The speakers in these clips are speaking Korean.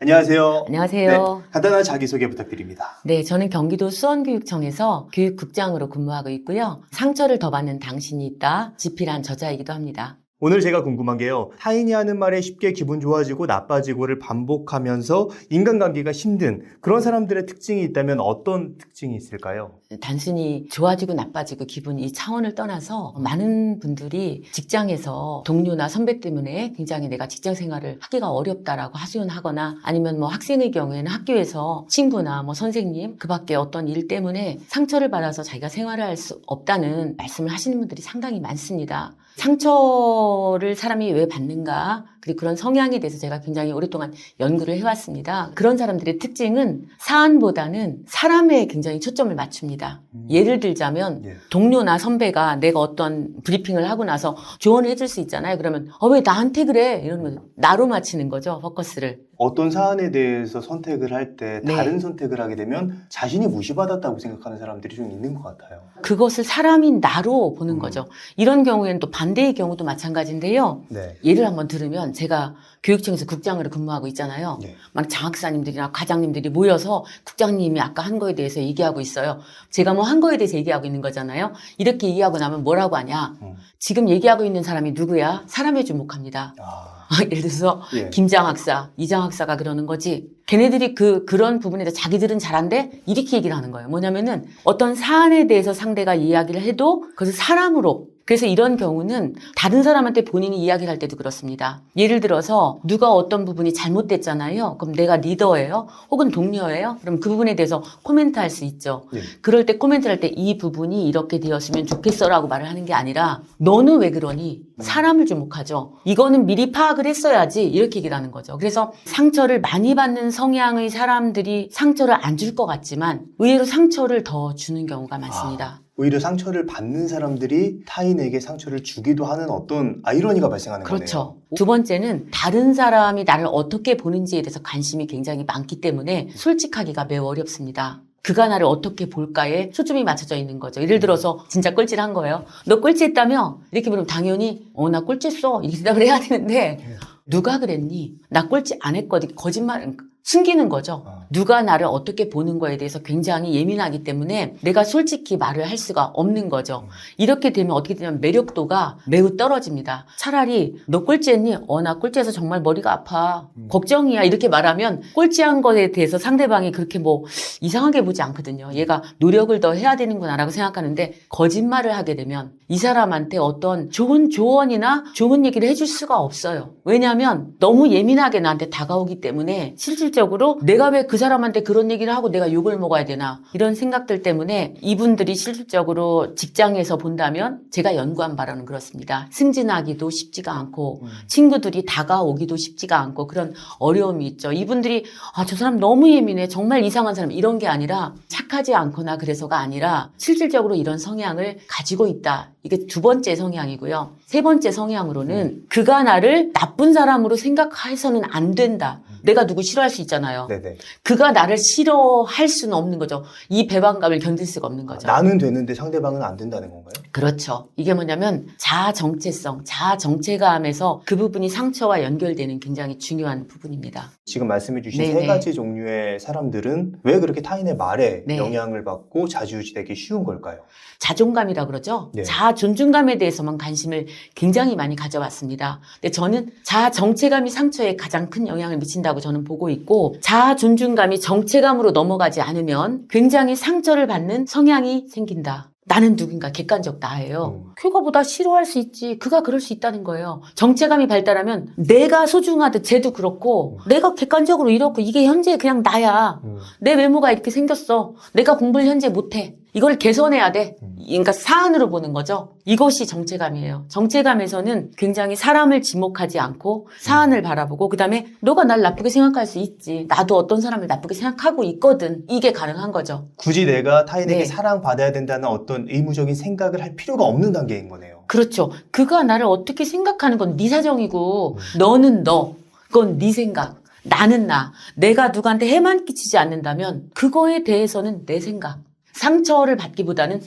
안녕하세요. 안녕하세요. 네, 간단한 자기소개 부탁드립니다. 네, 저는 경기도 수원교육청에서 교육국장으로 근무하고 있고요. 상처를 더 받는 당신이 있다. 집필한 저자이기도 합니다. 오늘 제가 궁금한 게요. 타인이 하는 말에 쉽게 기분 좋아지고 나빠지고를 반복하면서 인간관계가 힘든 그런 사람들의 특징이 있다면 어떤 특징이 있을까요? 단순히 좋아지고 나빠지고 기분 이 차원을 떠나서 많은 분들이 직장에서 동료나 선배 때문에 굉장히 내가 직장 생활을 하기가 어렵다라고 하소연하거나 아니면 뭐 학생의 경우에는 학교에서 친구나 뭐 선생님 그 밖에 어떤 일 때문에 상처를 받아서 자기가 생활을 할 수 없다는 말씀을 하시는 분들이 상당히 많습니다. 상처를 사람이 왜 받는가? 그리고 그런 성향에 대해서 제가 굉장히 오랫동안 연구를 해왔습니다. 그런 사람들의 특징은 사안보다는 사람에 굉장히 초점을 맞춥니다. 예를 들자면 동료나 선배가 내가 어떤 브리핑을 하고 나서 조언을 해줄 수 있잖아요. 그러면 왜 나한테 그래? 이러면 나로 맞추는 거죠. 포커스를. 어떤 사안에 대해서 선택을 할 때 네. 다른 선택을 하게 되면 자신이 무시받았다고 생각하는 사람들이 좀 있는 것 같아요. 그것을 사람인 나로 보는 거죠. 이런 경우에는 또 반대의 경우도 마찬가지인데요. 네. 예를 한번 들으면 제가 교육청에서 국장으로 근무하고 있잖아요. 네. 막 장학사님들이나 과장님들이 모여서 국장님이 아까 한 거에 대해서 얘기하고 있어요. 제가 뭐 한 거에 대해서 얘기하고 있는 거잖아요. 이렇게 얘기하고 나면 뭐라고 하냐. 지금 얘기하고 있는 사람이 누구야? 사람에 주목합니다. 예를 들어서 예. 김장학사, 이장학사가 그러는 거지. 걔네들이 그런 부분에 대해서 자기들은 잘한데 이렇게 얘기를 하는 거예요. 뭐냐면은 어떤 사안에 대해서 상대가 이야기를 해도 그것을 사람으로 그래서 이런 경우는 다른 사람한테 본인이 이야기를 할 때도 그렇습니다. 예를 들어서 누가 어떤 부분이 잘못됐잖아요. 그럼 내가 리더예요? 혹은 동료예요? 그럼 그 부분에 대해서 코멘트할 수 있죠. 예. 그럴 때 코멘트를 할 때 이 부분이 이렇게 되었으면 좋겠어라고 말을 하는 게 아니라 너는 왜 그러니? 사람을 주목하죠. 이거는 미리 파악을 했어야지 이렇게 얘기를 하는 거죠. 그래서 상처를 많이 받는 성향의 사람들이 상처를 안 줄 것 같지만 의외로 상처를 더 주는 경우가 많습니다. 오히려 상처를 받는 사람들이 타인에게 상처를 주기도 하는 어떤 아이러니가 발생하는 그렇죠. 거네요. 두 번째는 다른 사람이 나를 어떻게 보는지에 대해서 관심이 굉장히 많기 때문에 솔직하기가 매우 어렵습니다. 그가 나를 어떻게 볼까에 초점이 맞춰져 있는 거죠. 예를 들어서 진짜 꼴찌를 한 거예요. 너 꼴찌했다며? 이렇게 물으면 당연히 나 꼴찌했어 이렇게 대답을 해야 되는데 누가 그랬니? 나 꼴찌 안 했거든. 거짓말 숨기는 거죠. 누가 나를 어떻게 보는 거에 대해서 굉장히 예민하기 때문에 내가 솔직히 말을 할 수가 없는 거죠. 이렇게 되면 어떻게 되냐면 매력도가 매우 떨어집니다. 차라리 너 꼴찌했니? 나 꼴찌해서 정말 머리가 아파. 걱정이야. 이렇게 말하면 꼴찌한 것에 대해서 상대방이 그렇게 뭐 이상하게 보지 않거든요. 얘가 노력을 더 해야 되는구나라고 생각하는데 거짓말을 하게 되면 이 사람한테 어떤 좋은 조언이나 좋은 얘기를 해줄 수가 없어요. 왜냐하면 너무 예민하게 나한테 다가오기 때문에 실질적으로 내가 왜 그 사람한테 그런 얘기를 하고 내가 욕을 먹어야 되나 이런 생각들 때문에 이분들이 실질적으로 직장에서 본다면 제가 연구한 바로는 그렇습니다. 승진하기도 쉽지가 않고 친구들이 다가오기도 쉽지가 않고 그런 어려움이 있죠. 이분들이 저 사람 너무 예민해 정말 이상한 사람 이런 게 아니라 착하지 않거나 그래서가 아니라 실질적으로 이런 성향을 가지고 있다. 이게 두 번째 성향이고요. 세 번째 성향으로는 그가 나를 나쁜 사람으로 생각해서는 안 된다. 내가 누구 싫어할 수 있잖아요. 네네. 그가 나를 싫어할 수는 없는 거죠. 이 배반감을 견딜 수가 없는 거죠. 나는 되는데 상대방은 안 된다는 건가요? 그렇죠. 이게 뭐냐면 자아 정체성, 자아 정체감에서 그 부분이 상처와 연결되는 굉장히 중요한 부분입니다. 지금 말씀해 주신 네네. 세 가지 종류의 사람들은 왜 그렇게 타인의 말에 네. 영향을 받고 좌지우지되기 쉬운 걸까요? 자존감이라 그러죠. 네. 자아 존중감에 대해서만 관심을 굉장히 많이 가져왔습니다. 근데 저는 자아 정체감이 상처에 가장 큰 영향을 미친다고 저는 보고 있고 자아 존중감이 정체감으로 넘어가지 않으면 굉장히 상처를 받는 성향이 생긴다. 나는 누군가 객관적 나예요. 그가 보다 싫어할 수 있지. 그가 그럴 수 있다는 거예요. 정체감이 발달하면 내가 소중하듯 쟤도 그렇고 내가 객관적으로 이렇고 이게 현재 그냥 나야. 내 외모가 이렇게 생겼어. 내가 공부를 현재 못해. 이걸 개선해야 돼. 그러니까 사안으로 보는 거죠. 이것이 정체감이에요. 정체감에서는 굉장히 사람을 지목하지 않고 사안을 바라보고 그다음에 너가 날 나쁘게 생각할 수 있지. 나도 어떤 사람을 나쁘게 생각하고 있거든. 이게 가능한 거죠. 굳이 내가 타인에게 네. 사랑받아야 된다는 어떤 의무적인 생각을 할 필요가 없는 단계인 거네요. 그렇죠. 그가 나를 어떻게 생각하는 건 네 사정이고 너는 너. 그건 네 생각. 나는 나. 내가 누구한테 해만 끼치지 않는다면 그거에 대해서는 내 생각. 상처를 받기보다는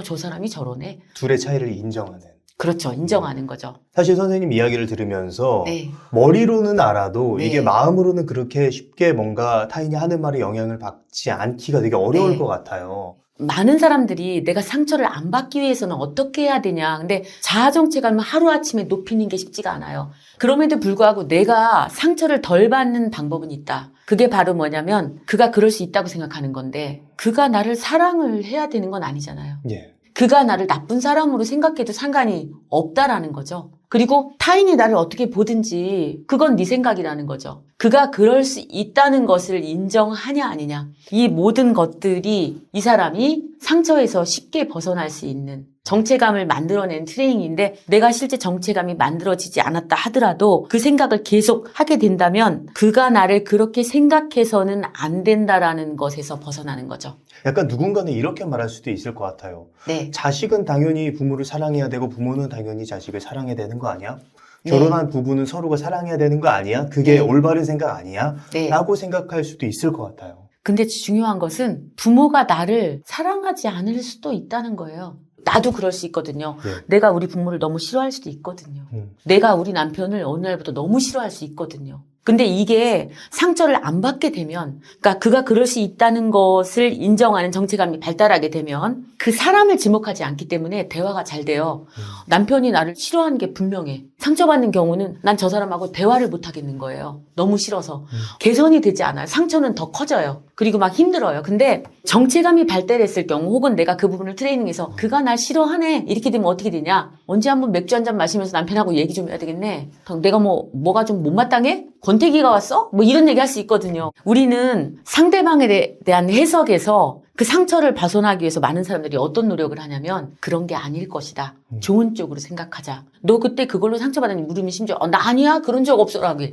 저 사람이 저러네. 둘의 차이를 인정하는. 그렇죠. 인정하는 거죠. 사실 선생님 이야기를 들으면서 네. 머리로는 알아도 네. 이게 마음으로는 그렇게 쉽게 뭔가 타인이 하는 말에 영향을 받지 않기가 되게 어려울 네. 것 같아요. 많은 사람들이 내가 상처를 안 받기 위해서는 어떻게 해야 되냐. 근데 자아정체감을 하루아침에 높이는 게 쉽지가 않아요. 그럼에도 불구하고 내가 상처를 덜 받는 방법은 있다. 그게 바로 뭐냐면 그가 그럴 수 있다고 생각하는 건데 그가 나를 사랑을 해야 되는 건 아니잖아요. 예. 그가 나를 나쁜 사람으로 생각해도 상관이 없다라는 거죠. 그리고 타인이 나를 어떻게 보든지 그건 네 생각이라는 거죠. 그가 그럴 수 있다는 것을 인정하냐 아니냐. 이 모든 것들이 이 사람이 상처에서 쉽게 벗어날 수 있는 정체감을 만들어낸 트레이닝인데 내가 실제 정체감이 만들어지지 않았다 하더라도 그 생각을 계속 하게 된다면 그가 나를 그렇게 생각해서는 안 된다라는 것에서 벗어나는 거죠. 약간 누군가는 이렇게 말할 수도 있을 것 같아요. 네. 자식은 당연히 부모를 사랑해야 되고 부모는 당연히 자식을 사랑해야 되는 거 아니야? 네. 결혼한 부부는 서로가 사랑해야 되는 거 아니야? 그게 네. 올바른 생각 아니야? 네. 라고 생각할 수도 있을 것 같아요. 근데 중요한 것은 부모가 나를 사랑하지 않을 수도 있다는 거예요. 나도 그럴 수 있거든요. 네. 내가 우리 부모를 너무 싫어할 수도 있거든요. 내가 우리 남편을 어느 날부터 너무 싫어할 수 있거든요. 근데 이게 상처를 안 받게 되면, 그러니까 그가 그럴 수 있다는 것을 인정하는 정체감이 발달하게 되면 그 사람을 지목하지 않기 때문에 대화가 잘 돼요. 남편이 나를 싫어하는 게 분명해. 상처받는 경우는 난 저 사람하고 대화를 못 하겠는 거예요. 너무 싫어서. 개선이 되지 않아요. 상처는 더 커져요. 그리고 막 힘들어요. 근데 정체감이 발달했을 경우 혹은 내가 그 부분을 트레이닝해서 그가 날 싫어하네. 이렇게 되면 어떻게 되냐? 언제 한번 맥주 한 잔 마시면서 남편하고 얘기 좀 해야 되겠네. 내가 뭐가 좀 못마땅해? 권태기가 왔어? 뭐 이런 얘기 할 수 있거든요. 우리는 상대방에 대한 해석에서 그 상처를 벗어나기 위해서 많은 사람들이 어떤 노력을 하냐면 그런 게 아닐 것이다. 좋은 쪽으로 생각하자. 너 그때 그걸로 상처받았니? 물으면 심지어 나 아니야. 그런 적 없어라고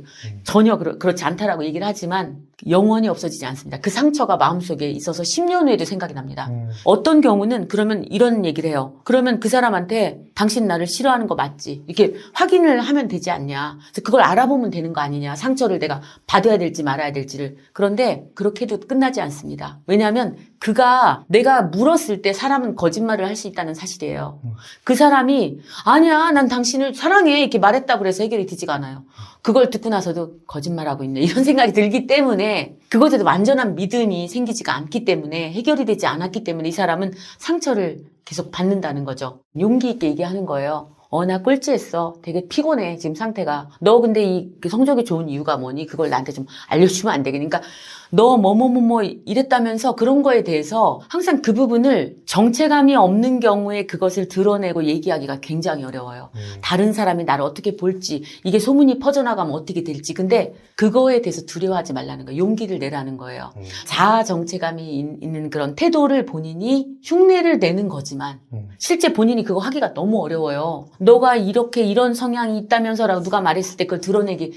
전혀 그렇지 않다라고 얘기를 하지만 영원히 없어지지 않습니다. 그 상처가 마음속에 있어서 10년 후에도 생각이 납니다. 어떤 경우는 그러면 이런 얘기를 해요. 그러면 그 사람한테 당신 나를 싫어하는 거 맞지? 이렇게 확인을 하면 되지 않냐. 그래서 그걸 알아보면 되는 거 아니냐. 상처를 내가 받아야 될지 말아야 될지를. 그런데 그렇게 해도 끝나지 않습니다. 왜냐하면 그가 내가 물었을 때 사람은 거짓말을 할 수 있다는 사실이에요. 그 사람이 아니야 난 당신을 사랑해 이렇게 말했다고 그래서 해결이 되지가 않아요. 그걸 듣고 나서도 거짓말하고 있네 이런 생각이 들기 때문에 그것에도 완전한 믿음이 생기지가 않기 때문에 해결이 되지 않았기 때문에 이 사람은 상처를 계속 받는다는 거죠. 용기 있게 얘기하는 거예요. 나 꼴찌했어. 되게 피곤해, 지금 상태가. 너 근데 이 성적이 좋은 이유가 뭐니? 그걸 나한테 좀 알려주면 안 되겠니? 그러니까 너 이랬다면서 그런 거에 대해서 항상 그 부분을 정체감이 없는 경우에 그것을 드러내고 얘기하기가 굉장히 어려워요. 다른 사람이 나를 어떻게 볼지, 이게 소문이 퍼져나가면 어떻게 될지. 근데 그거에 대해서 두려워하지 말라는 거예요. 용기를 내라는 거예요. 자아 정체감이 있는 그런 태도를 본인이 흉내를 내는 거지만 실제 본인이 그거 하기가 너무 어려워요. 너가 이런 성향이 있다면서라고 누가 말했을 때 그걸 드러내기.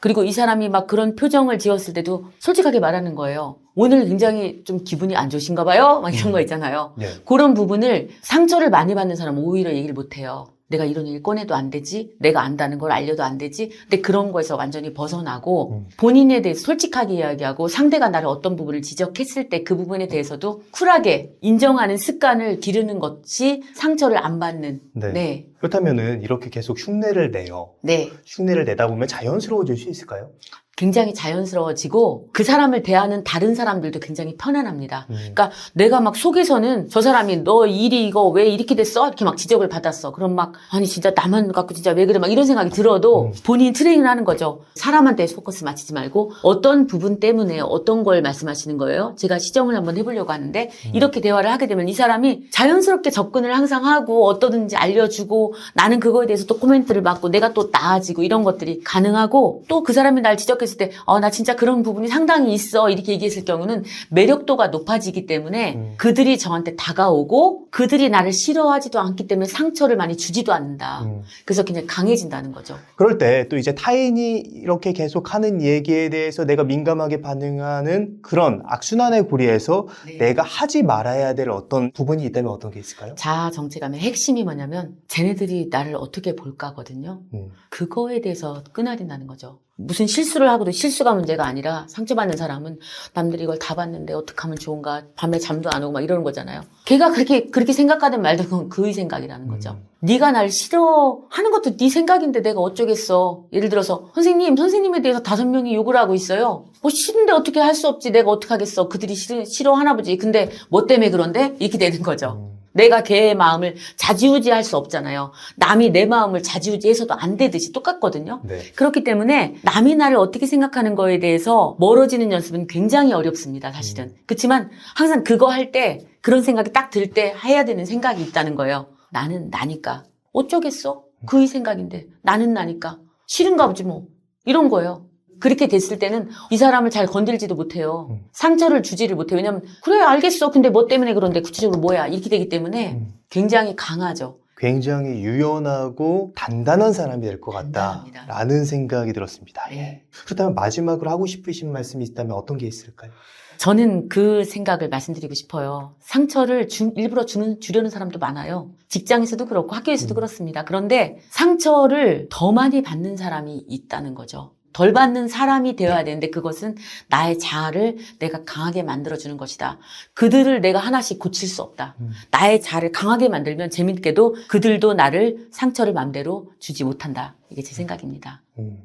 그리고 이 사람이 막 그런 표정을 지었을 때도 솔직하게 말하는 거예요. 오늘 굉장히 좀 기분이 안 좋으신가 봐요? 막 이런 거 있잖아요. 네. 그런 부분을 상처를 많이 받는 사람은 오히려 얘기를 못 해요. 내가 이런 얘기를 꺼내도 안 되지? 내가 안다는 걸 알려도 안 되지? 근데 그런 거에서 완전히 벗어나고 본인에 대해서 솔직하게 이야기하고 상대가 나를 어떤 부분을 지적했을 때 그 부분에 대해서도 쿨하게 인정하는 습관을 기르는 것이 상처를 안 받는. 네. 네. 그렇다면은 이렇게 계속 흉내를 내요. 네. 흉내를 내다 보면 자연스러워질 수 있을까요? 굉장히 자연스러워지고 그 사람을 대하는 다른 사람들도 굉장히 편안합니다. 그러니까 내가 막 속에서는 저 사람이 너 일이 이거 왜 이렇게 됐어? 이렇게 막 지적을 받았어. 그럼 막 아니 진짜 나만 갖고 진짜 왜 그래? 막 이런 생각이 들어도 본인이 트레이닝을 하는 거죠. 사람한테 포커스 맞추지 말고 어떤 부분 때문에 어떤 걸 말씀하시는 거예요? 제가 시정을 한번 해보려고 하는데 이렇게 대화를 하게 되면 이 사람이 자연스럽게 접근을 항상 하고 어떠든지 알려주고 나는 그거에 대해서 또 코멘트를 받고 내가 또 나아지고 이런 것들이 가능하고 또 그 사람이 날 지적했을 때 나 진짜 그런 부분이 상당히 있어 이렇게 얘기했을 경우는 매력도가 높아지기 때문에 그들이 저한테 다가오고 그들이 나를 싫어하지도 않기 때문에 상처를 많이 주지도 않는다. 그래서 그냥 강해진다는 거죠. 그럴 때 또 이제 타인이 이렇게 계속 하는 얘기에 대해서 내가 민감하게 반응하는 그런 악순환의 고리에서 네. 내가 하지 말아야 될 어떤 부분이 있다면 어떤 게 있을까요? 자아 정체감의 핵심이 뭐냐면 쟤네들이 나를 어떻게 볼까거든요. 그거에 대해서 끈화린다는 거죠. 무슨 실수를 하고도 실수가 문제가 아니라 상처받는 사람은 남들이 이걸 다 봤는데 어떡하면 좋은가, 밤에 잠도 안 오고 막 이러는 거잖아요. 걔가 그렇게 생각하든 말든 그건 그의 생각이라는 거죠. 네가 날 싫어하는 것도 네 생각인데 내가 어쩌겠어. 예를 들어서 선생님에 대해서 5명이 욕을 하고 있어요. 뭐 싫은데 어떻게 할 수 없지. 내가 어떡하겠어. 그들이 싫어하나 보지. 근데 뭐 때문에 그런데? 이렇게 되는 거죠. 내가 걔의 마음을 좌지우지할 수 없잖아요. 남이 내 마음을 좌지우지해서도 안 되듯이 똑같거든요. 네. 그렇기 때문에 남이 나를 어떻게 생각하는 거에 대해서 멀어지는 연습은 굉장히 어렵습니다, 사실은. 그렇지만 항상 그거 할 때 그런 생각이 딱 들 때 해야 되는 생각이 있다는 거예요. 나는 나니까. 어쩌겠어? 그의 생각인데. 나는 나니까. 싫은가 보지 뭐. 이런 거예요. 그렇게 됐을 때는 이 사람을 잘 건들지도 못해요. 상처를 주지를 못해요. 왜냐면 그래 알겠어. 근데 뭐 때문에 그런데 구체적으로 뭐야. 이렇게 되기 때문에 굉장히 강하죠. 굉장히 유연하고 단단한 사람이 될 것 단단합니다. 같다라는 생각이 들었습니다. 네. 그렇다면 마지막으로 하고 싶으신 말씀이 있다면 어떤 게 있을까요? 저는 그 생각을 말씀드리고 싶어요. 상처를 일부러 주려는 사람도 많아요. 직장에서도 그렇고 학교에서도 그렇습니다. 그런데 상처를 더 많이 받는 사람이 있다는 거죠. 덜 받는 사람이 되어야 되는데 그것은 나의 자아를 내가 강하게 만들어주는 것이다. 그들을 내가 하나씩 고칠 수 없다. 나의 자아를 강하게 만들면 재밌게도 그들도 나를 상처를 맘대로 주지 못한다. 이게 제 생각입니다. 네.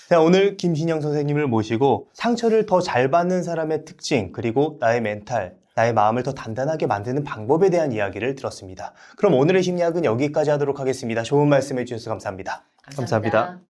자, 오늘 김신영 선생님을 모시고 상처를 더 잘 받는 사람의 특징, 그리고 나의 멘탈, 나의 마음을 더 단단하게 만드는 방법에 대한 이야기를 들었습니다. 그럼 오늘의 심리학은 여기까지 하도록 하겠습니다. 좋은 말씀 해주셔서 감사합니다. 감사합니다.